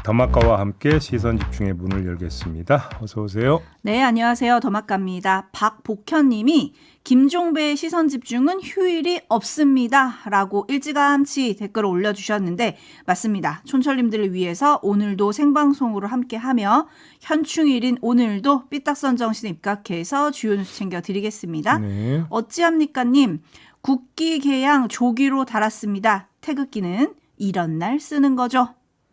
더마카와 함께 시선집중의 문을 열겠습니다. 어서 오세요. 네, 안녕하세요. 더마카입니다. 박복현님이 김종배의 시선집중은 휴일이 없습니다. 라고 일찌감치 댓글을 올려주셨는데 맞습니다. 촌철님들을 위해서 오늘도 생방송으로 함께하며 현충일인 오늘도 삐딱선 정신에 입각해서 주요 뉴스 챙겨드리겠습니다. 네. 어찌합니까님, 국기 개양 조기로 달았습니다. 태극기는 이런 날 쓰는 거죠.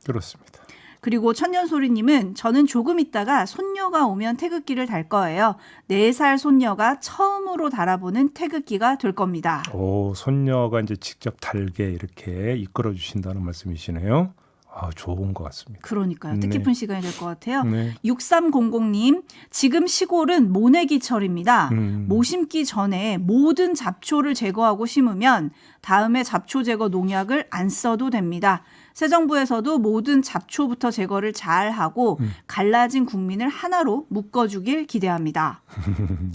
그렇습니다. 그리고 천년소리님은 저는 조금 있다가 손녀가 오면 태극기를 달 거예요. 4살 손녀가 처음으로 달아보는 태극기가 될 겁니다. 오, 손녀가 이제 직접 달게 이렇게 이끌어 주신다는 말씀이시네요. 아, 좋은 것 같습니다. 그러니까요. 뜻깊은 시간이 될 것 같아요. 네. 6300님, 지금 시골은 모내기철입니다. 모 심기 전에 모든 잡초를 제거하고 심으면 다음에 잡초 제거 농약을 안 써도 됩니다. 새 정부에서도 모든 잡초부터 제거를 잘 하고 갈라진 국민을 하나로 묶어주길 기대합니다.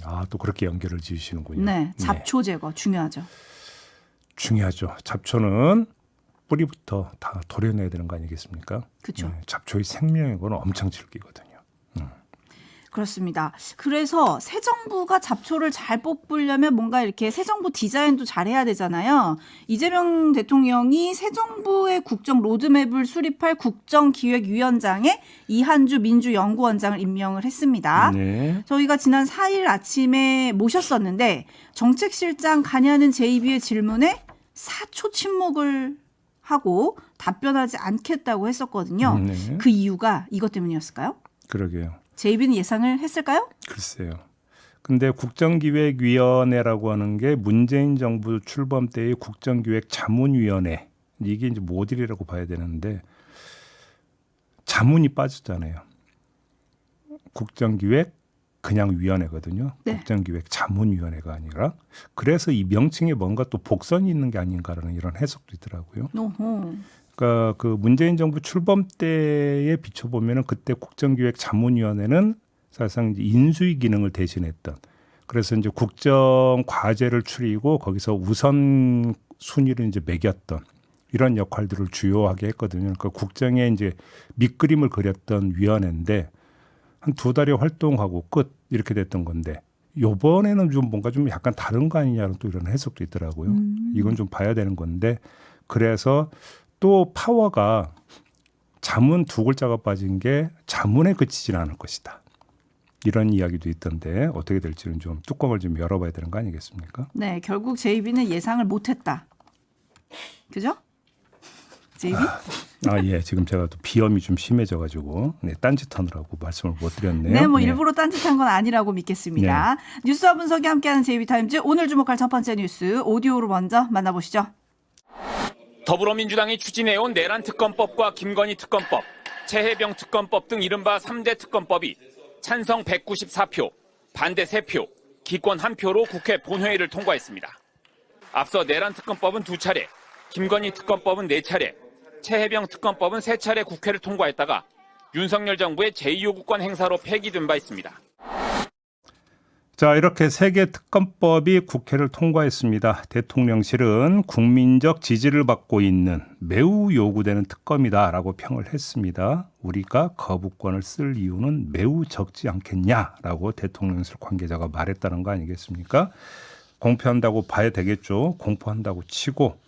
아, 또 그렇게 연결을 지으시는군요. 네, 잡초 제거 중요하죠. 중요하죠. 잡초는 뿌리부터 다 도려내야 되는 거 아니겠습니까? 그렇죠. 잡초의 생명의 건 엄청 질기거든요. 그렇습니다. 그래서 새 정부가 잡초를 잘 뽑으려면 뭔가 이렇게 새 정부 디자인도 잘해야 되잖아요. 이재명 대통령이 새 정부의 국정 로드맵을 수립할 국정기획위원장에 이한주 민주연구원장을 임명을 했습니다. 네. 저희가 지난 4일 아침에 모셨었는데 정책실장 가냐는 제2비의 질문에 4초 침묵을 하고 답변하지 않겠다고 했었거든요. 네. 그 이유가 이것 때문이었을까요? 그러게요. 제2비는 예상을 했을까요? 글쎄요. 근데 국정기획위원회라고 하는 게 문재인 정부 출범 때의 국정기획자문위원회, 이게 이제 모델이라고 봐야 되는데 자문이 빠졌잖아요. 국정기획 그냥 위원회거든요. 네. 국정기획자문위원회가 아니라. 그래서 이 명칭에 뭔가 또 복선이 있는 게 아닌가라는 이런 해석도 있더라고요. 오호. 그러니까 그 문재인 정부 출범 때에 비춰보면은 그때 국정기획자문위원회는 사실상 이제 인수위 기능을 대신했던, 그래서 이제 국정 과제를 추리고 거기서 우선 순위를 이제 매겼던 이런 역할들을 주요하게 했거든요. 그러니까 국정에 이제 밑그림을 그렸던 위원회인데 한 2달여 활동하고 끝 이렇게 됐던 건데 이번에는 좀 뭔가 좀 약간 다른 거 아니냐는 또 이런 해석도 있더라고요. 이건 좀 봐야 되는 건데, 그래서 또 파워가 자문 2글자가 빠진 게 자문에 그치진 않을 것이다. 이런 이야기도 있던데 어떻게 될지는 좀 뚜껑을 좀 열어봐야 되는 거 아니겠습니까? 네, 결국 제2비는 예상을 못했다. 그죠? 제2비? 아, 예. 지금 제가 또 비염이 좀 심해져가지고 딴짓하느라고 말씀을 못 드렸네요. 네, 뭐 일부러 딴짓한 건 아니라고 믿겠습니다. 네. 뉴스와 분석이 함께하는 제2비타임즈, 오늘 주목할 첫 번째 뉴스 오디오로 먼저 만나보시죠. 더불어민주당이 추진해온 내란 특검법과 김건희 특검법, 최혜병 특검법 등 이른바 3대 특검법이 찬성 194표, 반대 3표, 기권 1표로 국회 본회의를 통과했습니다. 앞서 내란 특검법은 2차례, 김건희 특검법은 4차례, 최혜병 특검법은 3차례 국회를 통과했다가 윤석열 정부의 제2요구권 행사로 폐기된 바 있습니다. 자, 이렇게 3개 특검법이 국회를 통과했습니다. 대통령실은 국민적 지지를 받고 있는 매우 요구되는 특검이다라고 평을 했습니다. 우리가 거부권을 쓸 이유는 매우 적지 않겠냐라고 대통령실 관계자가 말했다는 거 아니겠습니까? 공표한다고 봐야 되겠죠. 공포한다고 치고.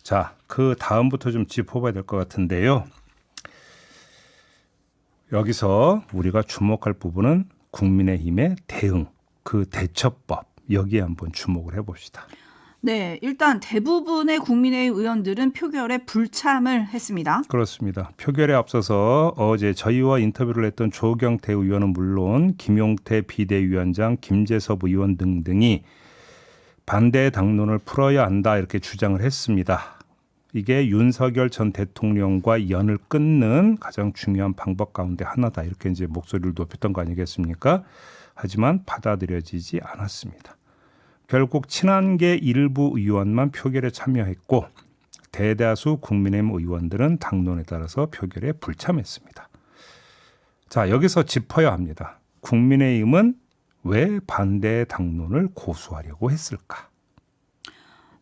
자, 그 다음부터 좀 짚어봐야 될 것 같은데요. 여기서 우리가 주목할 부분은 국민의힘의 대응, 그 대처법, 여기에 한번 주목을 해봅시다. 네, 일단 대부분의 국민의힘 의원들은 표결에 불참을 했습니다. 그렇습니다. 표결에 앞서서 어제 저희와 인터뷰를 했던 조경태 의원은 물론 김용태 비대위원장, 김재섭 의원 등등이 반대 당론을 풀어야 한다 이렇게 주장을 했습니다. 이게 윤석열 전 대통령과 연을 끊는 가장 중요한 방법 가운데 하나다 이렇게 이제 목소리를 높였던 거 아니겠습니까? 하지만 받아들여지지 않았습니다. 결국 친한계 일부 의원만 표결에 참여했고 대다수 국민의힘 의원들은 당론에 따라서 표결에 불참했습니다. 자, 여기서 짚어야 합니다. 국민의힘은 왜 반대 당론을 고수하려고 했을까?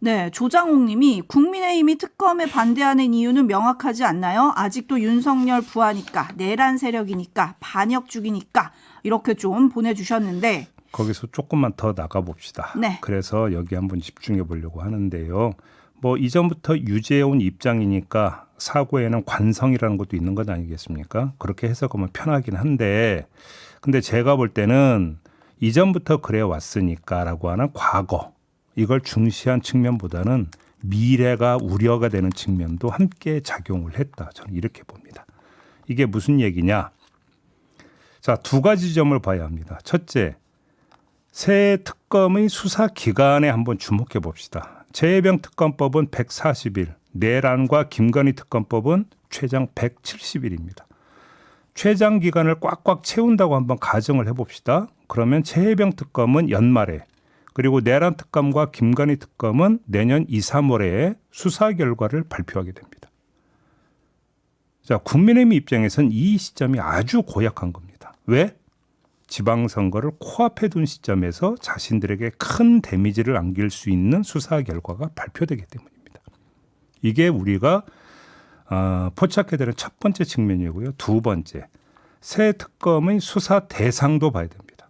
네, 조장옥 님이 국민의힘이 특검에 반대하는 이유는 명확하지 않나요? 아직도 윤석열 부하니까, 내란 세력이니까, 반역 중이니까 이렇게 좀 보내주셨는데 거기서 조금만 더 나가봅시다. 네. 그래서 여기 한번 집중해 보려고 하는데요. 뭐 이전부터 유지해온 입장이니까 사고에는 관성이라는 것도 있는 것 아니겠습니까? 그렇게 해석하면 편하긴 한데 근데 제가 볼 때는 이전부터 그래 왔으니까라고 하는 과거 이걸 중시한 측면보다는 미래가 우려가 되는 측면도 함께 작용을 했다. 저는 이렇게 봅니다. 이게 무슨 얘기냐? 자, 두 가지 점을 봐야 합니다. 첫째, 새 특검의 수사 기간에 한번 주목해 봅시다. 최혜병 특검법은 140일, 내란과 김건희 특검법은 최장 170일입니다. 최장 기간을 꽉꽉 채운다고 한번 가정을 해봅시다. 그러면 최혜병 특검은 연말에 그리고 내란 특검과 김건희 특검은 내년 2, 3월에 수사 결과를 발표하게 됩니다. 자, 국민의힘 입장에서는 이 시점이 아주 고약한 겁니다. 왜? 지방선거를 코앞에 둔 시점에서 자신들에게 큰 데미지를 안길 수 있는 수사 결과가 발표되기 때문입니다. 이게 우리가 포착해야 되는 첫 번째 측면이고요. 두 번째, 새 특검의 수사 대상도 봐야 됩니다.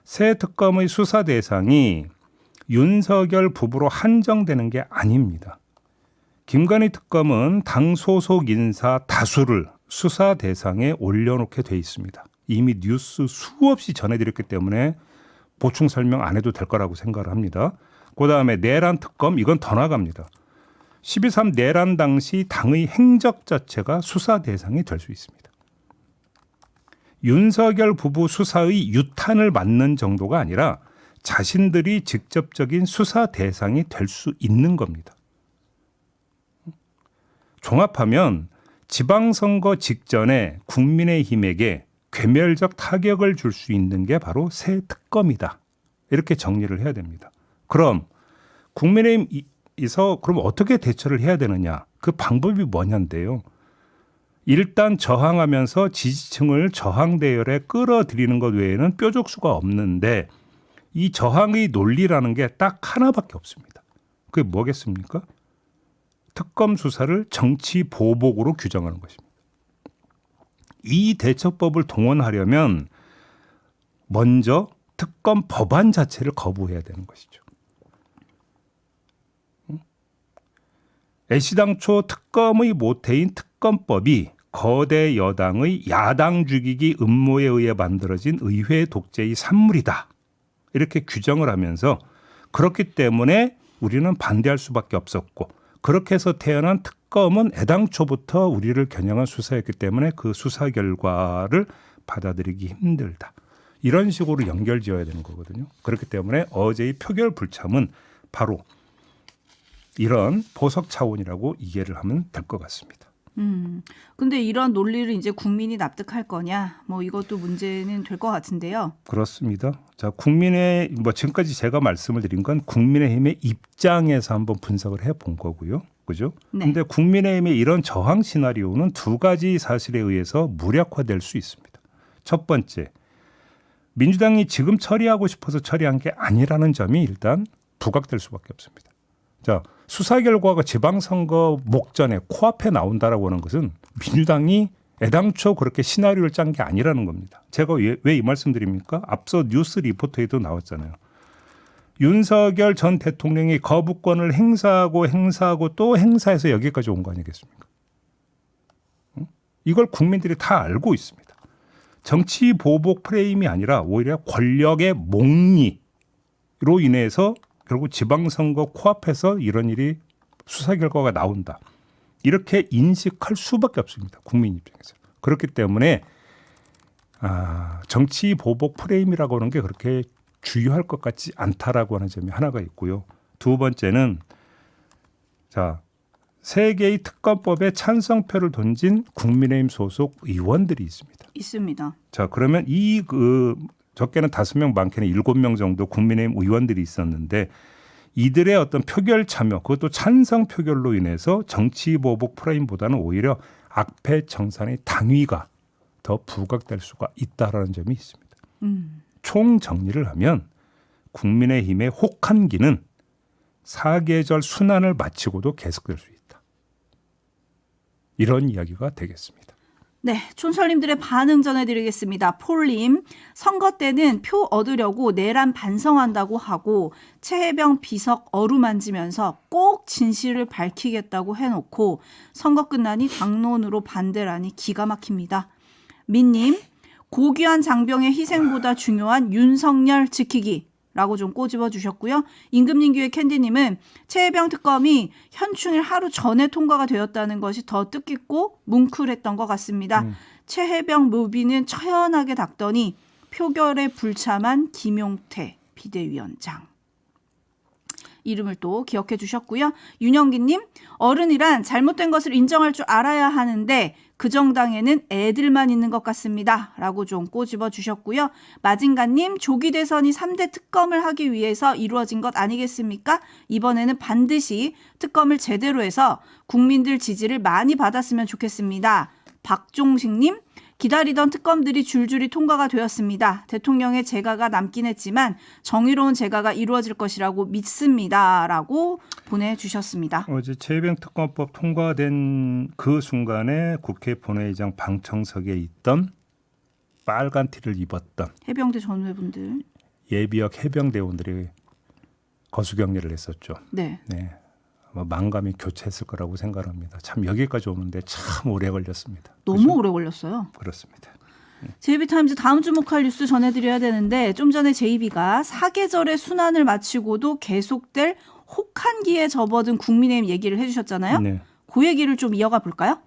새 특검의 수사 대상이 윤석열 부부로 한정되는 게 아닙니다. 김건희 특검은 당 소속 인사 다수를 수사 대상에 올려놓게 돼 있습니다. 이미 뉴스 수없이 전해드렸기 때문에 보충 설명 안 해도 될 거라고 생각을 합니다. 그다음에 내란 특검 이건 더 나갑니다. 12.3 내란 당시 당의 행적 자체가 수사 대상이 될 수 있습니다. 윤석열 부부 수사의 유탄을 맞는 정도가 아니라 자신들이 직접적인 수사 대상이 될 수 있는 겁니다. 종합하면 지방선거 직전에 국민의힘에게 괴멸적 타격을 줄 수 있는 게 바로 새 특검이다. 이렇게 정리를 해야 됩니다. 그럼 국민의힘에서 그럼 어떻게 대처를 해야 되느냐? 그 방법이 뭐냐인데요. 일단 저항하면서 지지층을 저항 대열에 끌어들이는 것 외에는 뾰족 수가 없는데 이 저항의 논리라는 게 딱 하나밖에 없습니다. 그게 뭐겠습니까? 특검 수사를 정치 보복으로 규정하는 것입니다. 이 대처법을 동원하려면 먼저 특검 법안 자체를 거부해야 되는 것이죠. 애시당초 특검의 모태인 특검법이 거대 여당의 야당 죽이기 음모에 의해 만들어진 의회 독재의 산물이다. 이렇게 규정을 하면서 그렇기 때문에 우리는 반대할 수밖에 없었고 그렇게 해서 태어난 특검은 애당초부터 우리를 겨냥한 수사였기 때문에 그 수사 결과를 받아들이기 힘들다. 이런 식으로 연결지어야 되는 거거든요. 그렇기 때문에 어제의 표결 불참은 바로 이런 보석 차원이라고 이해를 하면 될 것 같습니다. 근데 이런 논리를 이제 국민이 납득할 거냐? 뭐 이것도 문제는 될 것 같은데요. 그렇습니다. 자, 지금까지 제가 말씀을 드린 건 국민의힘의 입장에서 한번 분석을 해본 거고요. 그죠? 네. 근데 국민의힘의 이런 저항 시나리오는 두 가지 사실에 의해서 무력화될 수 있습니다. 첫 번째, 민주당이 지금 처리하고 싶어서 처리한 게 아니라는 점이 일단 부각될 수밖에 없습니다. 자, 수사 결과가 지방선거 목전에 코앞에 나온다라고 하는 것은 민주당이 애당초 그렇게 시나리오를 짠 게 아니라는 겁니다. 제가 왜 이 말씀드립니까? 앞서 뉴스 리포터에도 나왔잖아요. 윤석열 전 대통령이 거부권을 행사하고 또 행사해서 여기까지 온 거 아니겠습니까? 이걸 국민들이 다 알고 있습니다. 정치 보복 프레임이 아니라 오히려 권력의 몽리로 인해서 결국 지방선거 코앞에서 이런 일이 수사 결과가 나온다. 이렇게 인식할 수밖에 없습니다. 국민 입장에서. 그렇기 때문에 정치 보복 프레임이라고 하는 게 그렇게 주요할 것 같지 않다라고 하는 점이 하나가 있고요. 두 번째는 자, 세 개의 특검법에 찬성표를 던진 국민의힘 소속 의원들이 있습니다. 있습니다. 자, 그러면 적게는 5명, 많게는 7명 정도 국민의힘 의원들이 있었는데 이들의 어떤 표결 참여, 그것도 찬성 표결로 인해서 정치 보복 프레임보다는 오히려 악패 청산의 당위가 더 부각될 수가 있다라는 점이 있습니다. 총 정리를 하면 국민의힘의 혹한기는 사계절 순환을 마치고도 계속될 수 있다. 이런 이야기가 되겠습니다. 네, 촌철님들의 반응 전해드리겠습니다. 폴님, 선거 때는 표 얻으려고 내란 반성한다고 하고 최혜병 비석 어루만지면서 꼭 진실을 밝히겠다고 해놓고 선거 끝나니 당론으로 반대라니 기가 막힙니다. 민님, 고귀한 장병의 희생보다 중요한 윤석열 지키기. 라고 좀 꼬집어 주셨고요. 임금님교회 캔디님은 최혜병 특검이 현충일 하루 전에 통과가 되었다는 것이 더 뜻깊고 뭉클했던 것 같습니다. 최혜병 묘비는 처연하게 닦더니 표결에 불참한 김용태 비대위원장. 이름을 또 기억해 주셨고요. 윤영기님, 어른이란 잘못된 것을 인정할 줄 알아야 하는데 그 정당에는 애들만 있는 것 같습니다. 라고 좀 꼬집어 주셨고요. 마진가님, 조기 대선이 3대 특검을 하기 위해서 이루어진 것 아니겠습니까? 이번에는 반드시 특검을 제대로 해서 국민들 지지를 많이 받았으면 좋겠습니다. 박종식님, 기다리던 특검들이 줄줄이 통과가 되었습니다. 대통령의 재가가 남긴 했지만 정의로운 재가가 이루어질 것이라고 믿습니다. 라고 보내주셨습니다. 어제 최혜병 특검법 통과된 그 순간에 국회 본회의장 방청석에 있던 빨간 티를 입었던 해병대 전우회분들. 예비역 해병대원들이 거수경례를 했었죠. 네. 네. 아마 만감이 교체했을 거라고 생각합니다. 참 여기까지 오는데 참 오래 걸렸습니다. 너무 그죠? 오래 걸렸어요. 그렇습니다. JB타임즈 다음 주목할 뉴스 전해드려야 되는데 좀 전에 JB가 사계절의 순환을 마치고도 계속될 혹한기에 접어든 국민의힘 얘기를 해주셨잖아요. 네. 그 얘기를 좀 이어가 볼까요?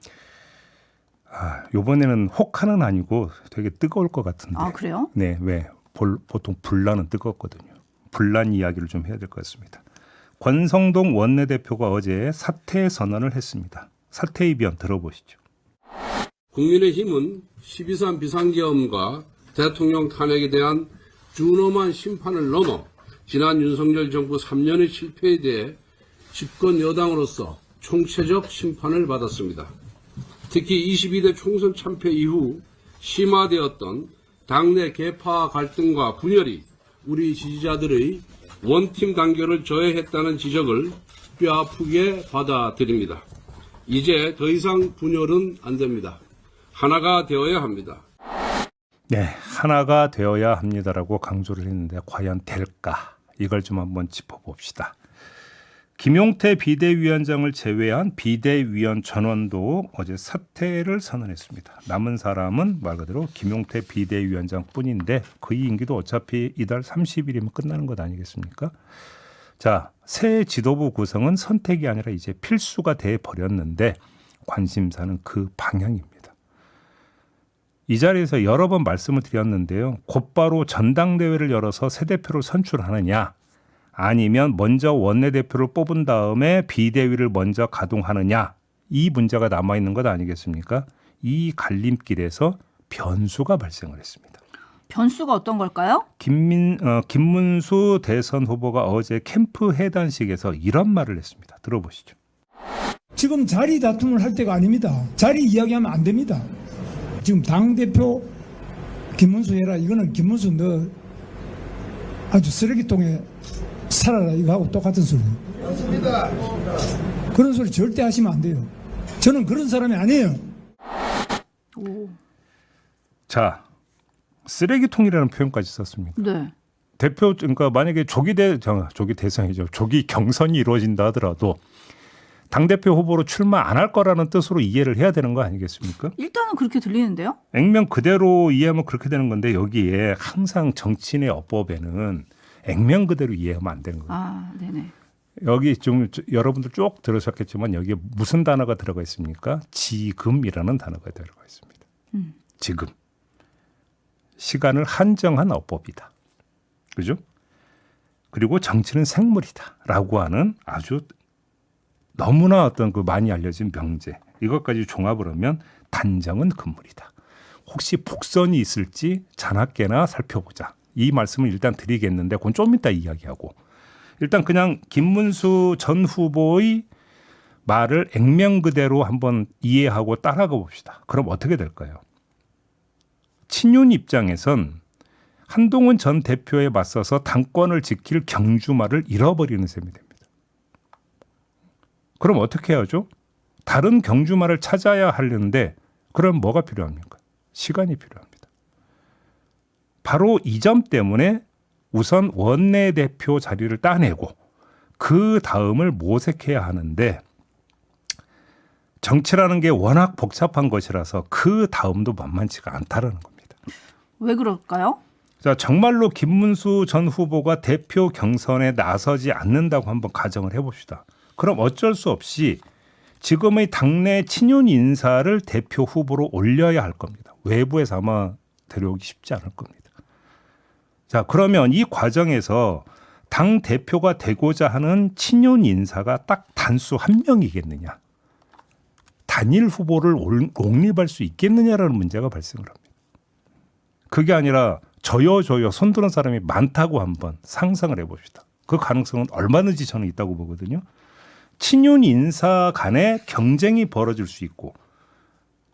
이번에는 혹한은 아니고 되게 뜨거울 것 같은데. 아, 그래요? 네, 왜 보통 분란은 뜨겁거든요. 분란 이야기를 좀 해야 될 것 같습니다. 권성동 원내대표가 어제 사퇴 선언을 했습니다. 사퇴 의견 들어보시죠. 국민의힘은 12.3 비상계엄과 대통령 탄핵에 대한 준엄한 심판을 넘어 지난 윤석열 정부 3년의 실패에 대해 집권 여당으로서 총체적 심판을 받았습니다. 특히 22대 총선 참패 이후 심화되었던 당내 계파 갈등과 분열이 우리 지지자들의 원팀 단결을 저해했다는 지적을 뼈아프게 받아들입니다. 이제 더 이상 분열은 안 됩니다. 하나가 되어야 합니다. 네, 하나가 되어야 합니다라고 강조를 했는데 과연 될까? 이걸 좀 한번 짚어봅시다. 김용태 비대위원장을 제외한 비대위원 전원도 어제 사퇴를 선언했습니다. 남은 사람은 말 그대로 김용태 비대위원장뿐인데 그의 임기도 어차피 이달 30일이면 끝나는 것 아니겠습니까? 자, 새 지도부 구성은 선택이 아니라 이제 필수가 돼 버렸는데 관심사는 그 방향입니다. 이 자리에서 여러 번 말씀을 드렸는데요. 곧바로 전당대회를 열어서 새 대표를 선출하느냐 아니면 먼저 원내대표를 뽑은 다음에 비대위를 먼저 가동하느냐 이 문제가 남아있는 것 아니겠습니까? 이 갈림길에서 변수가 발생을 했습니다. 변수가 어떤 걸까요? 김문수 대선 후보가 어제 캠프 해단식에서 이런 말을 했습니다. 들어보시죠. 지금 자리 다툼을 할 때가 아닙니다. 자리 이야기하면 안 됩니다. 지금 당대표 김문수 해라. 이거는 김문수 너 아주 쓰레기통에 살아라. 이거하고 똑같은 소리예요. 맞습니다. 그런 소리 절대 하시면 안 돼요. 저는 그런 사람이 아니에요. 오. 자, 쓰레기통이라는 표현까지 썼습니다. 네. 대표 그러니까 만약에 조기 대선이죠. 조기 경선이 이루어진다 하더라도 당대표 후보로 출마 안 할 거라는 뜻으로 이해를 해야 되는 거 아니겠습니까? 일단은 그렇게 들리는데요. 액면 그대로 이해하면 그렇게 되는 건데 여기에 항상 정치인의 어법에는 액면 그대로 이해하면 안 되는 거예요. 아, 네네. 여기 좀 여러분들 쭉 들으셨겠지만 여기에 무슨 단어가 들어가 있습니까? 지금이라는 단어가 들어가 있습니다. 지금. 시간을 한정한 어법이다. 그죠? 그리고 정치는 생물이다라고 하는 아주 너무나 어떤 그 많이 알려진 명제. 이것까지 종합을 하면 단정은 금물이다. 혹시 복선이 있을지 자나깨나 살펴보자. 이 말씀을 일단 드리겠는데 그건 좀 이따 이야기하고 일단 그냥 김문수 전 후보의 말을 액면 그대로 한번 이해하고 따라가 봅시다. 그럼 어떻게 될까요? 친윤 입장에선 한동훈 전 대표에 맞서서 당권을 지킬 경주마를 잃어버리는 셈이 됩니다. 그럼 어떻게 해야죠? 다른 경주마를 찾아야 하는데 그럼 뭐가 필요합니까? 시간이 필요합니다. 바로 이 점 때문에 우선 원내대표 자리를 따내고 그 다음을 모색해야 하는데 정치라는 게 워낙 복잡한 것이라서 그 다음도 만만치가 않다라는 겁니다. 왜 그럴까요? 자, 정말로 김문수 전 후보가 대표 경선에 나서지 않는다고 한번 가정을 해봅시다. 그럼 어쩔 수 없이 지금의 당내 친윤 인사를 대표 후보로 올려야 할 겁니다. 외부에서 아마 데려오기 쉽지 않을 겁니다. 자, 그러면 이 과정에서 당 대표가 되고자 하는 친윤 인사가 딱 단수 한 명이겠느냐? 단일 후보를 옹립할 수 있겠느냐라는 문제가 발생을 합니다. 그게 아니라 저요 손드는 사람이 많다고 한번 상상을 해봅시다. 그 가능성은 얼마든지 저는 있다고 보거든요. 친윤 인사 간의 경쟁이 벌어질 수 있고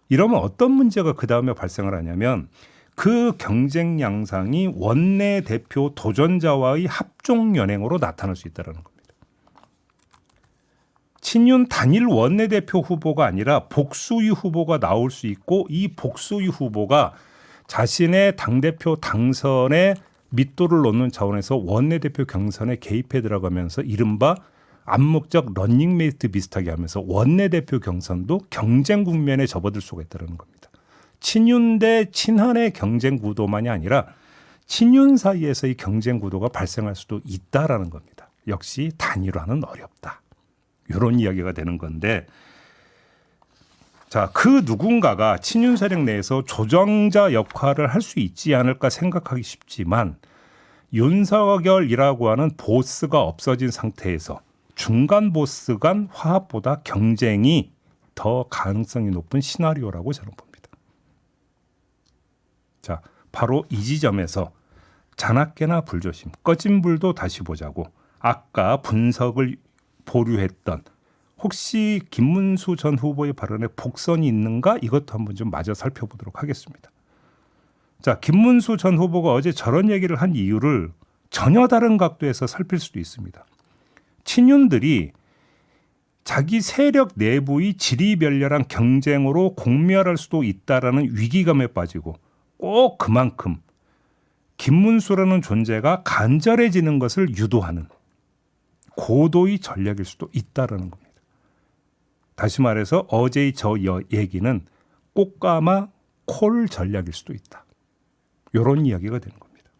이러면 어떤 문제가 그 다음에 발생을 하냐면 그 경쟁 양상이 원내대표 도전자와의 합종 연행으로 나타날 수 있다는 겁니다. 친윤 단일 원내대표 후보가 아니라 복수위 후보가 나올 수 있고 이 복수위 후보가 자신의 당대표 당선에 밑도를 놓는 차원에서 원내대표 경선에 개입해 들어가면서 이른바 암묵적 런닝메이트 비슷하게 하면서 원내대표 경선도 경쟁 국면에 접어들 수가 있다는 겁니다. 친윤 대 친한의 경쟁 구도만이 아니라 친윤 사이에서의 경쟁 구도가 발생할 수도 있다라는 겁니다. 역시 단일화는 어렵다. 이런 이야기가 되는 건데 자, 그 누군가가 친윤 세력 내에서 조정자 역할을 할 수 있지 않을까 생각하기 쉽지만 윤석열이라고 하는 보스가 없어진 상태에서 중간 보스 간 화합보다 경쟁이 더 가능성이 높은 시나리오라고 저는 봅니다. 자, 바로 이 지점에서 자나깨나 불조심, 꺼진 불도 다시 보자고 아까 분석을 보류했던 혹시 김문수 전 후보의 발언에 복선이 있는가 이것도 한번 좀 마저 살펴보도록 하겠습니다. 자, 김문수 전 후보가 어제 저런 얘기를 한 이유를 전혀 다른 각도에서 살필 수도 있습니다. 친윤들이 자기 세력 내부의 지리멸렬한 경쟁으로 공멸할 수도 있다라는 위기감에 빠지고 꼭 그만큼 김문수라는 존재가 간절해지는 것을 유도하는 고도의 전략일 수도 있다라는 겁니다. 다시 말해서 어제의 저 얘기는 꽃가마 콜 전략일 수도 있다. 이런 이야기가 되는 겁니다.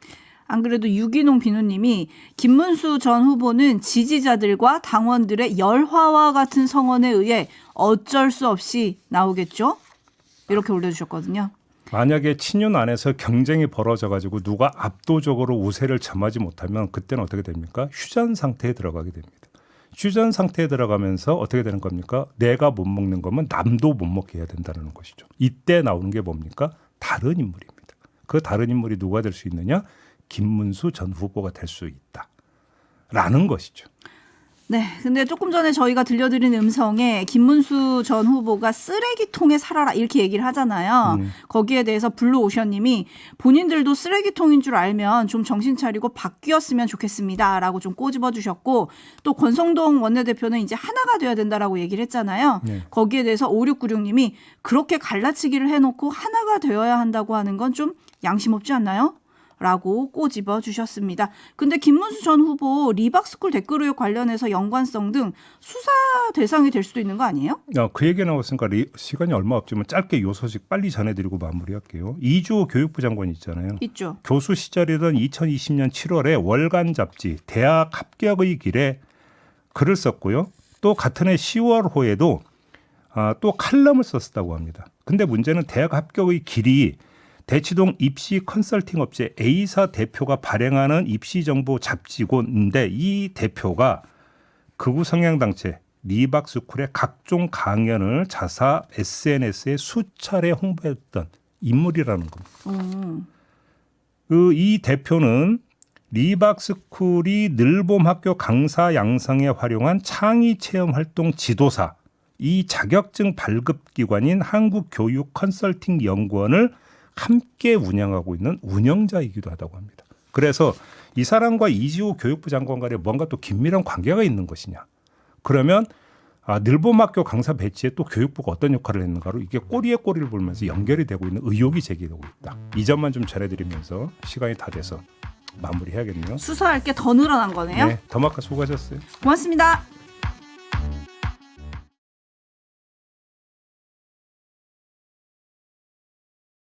안 그래도 유기농 비누님이 김문수 전 후보는 지지자들과 당원들의 열화와 같은 성원에 의해 어쩔 수 없이 나오겠죠? 이렇게 올려주셨거든요. 만약에 친윤 안에서 경쟁이 벌어져가지고 누가 압도적으로 우세를 점하지 못하면 그때는 어떻게 됩니까? 휴전 상태에 들어가게 됩니다. 휴전 상태에 들어가면서 어떻게 되는 겁니까? 내가 못 먹는 거면 남도 못 먹게 해야 된다는 것이죠. 이때 나오는 게 뭡니까? 다른 인물입니다. 그 다른 인물이 누가 될 수 있느냐? 김문수 전 후보가 될 수 있다라는 것이죠. 네, 근데 조금 전에 저희가 들려드린 음성에 김문수 전 후보가 쓰레기통에 살아라 이렇게 얘기를 하잖아요. 거기에 대해서 블루오션님이 본인들도 쓰레기통인 줄 알면 좀 정신 차리고 바뀌었으면 좋겠습니다라고 좀 꼬집어 주셨고 또 권성동 원내대표는 이제 하나가 돼야 된다라고 얘기를 했잖아요. 네. 거기에 대해서 5696님이 그렇게 갈라치기를 해놓고 하나가 되어야 한다고 하는 건 좀 양심 없지 않나요? 라고 꼬집어 주셨습니다. 근데 김문수 전 후보 리박스쿨 댓글 의혹 관련해서 연관성 등 수사 대상이 될 수도 있는 거 아니에요? 그 얘기 나왔으니까 시간이 얼마 없지만 짧게 요 소식 빨리 전해드리고 마무리할게요. 이주호 교육부 장관 있잖아요. 있죠. 교수 시절이던 2020년 7월에 월간 잡지 대학 합격의 길에 글을 썼고요. 또 같은 해 10월호에도 또 칼럼을 썼다고 합니다. 근데 문제는 대학 합격의 길이 대치동 입시 컨설팅 업체 A사 대표가 발행하는 입시 정보 잡지고인데 이 대표가 극우 성향 단체 리박스쿨의 각종 강연을 자사 SNS에 수차례 홍보했던 인물이라는 겁니다. 이 대표는 리박스쿨이 늘봄 학교 강사 양성에 활용한 창의 체험 활동 지도사 이 자격증 발급 기관인 한국교육 컨설팅 연구원을 함께 운영하고 있는 운영자이기도 하다고 합니다. 그래서 이 사람과 이주호 교육부 장관 간에 뭔가 또 긴밀한 관계가 있는 것이냐. 그러면 늘봄학교 강사 배치에 또 교육부가 어떤 역할을 했는가로 이게 꼬리에 꼬리를 물면서 연결이 되고 있는 의혹이 제기되고 있다. 이 점만 좀 전해드리면서 시간이 다 돼서 마무리해야겠네요. 수사할 게 더 늘어난 거네요. 네, 더마카 수고하셨어요. 고맙습니다.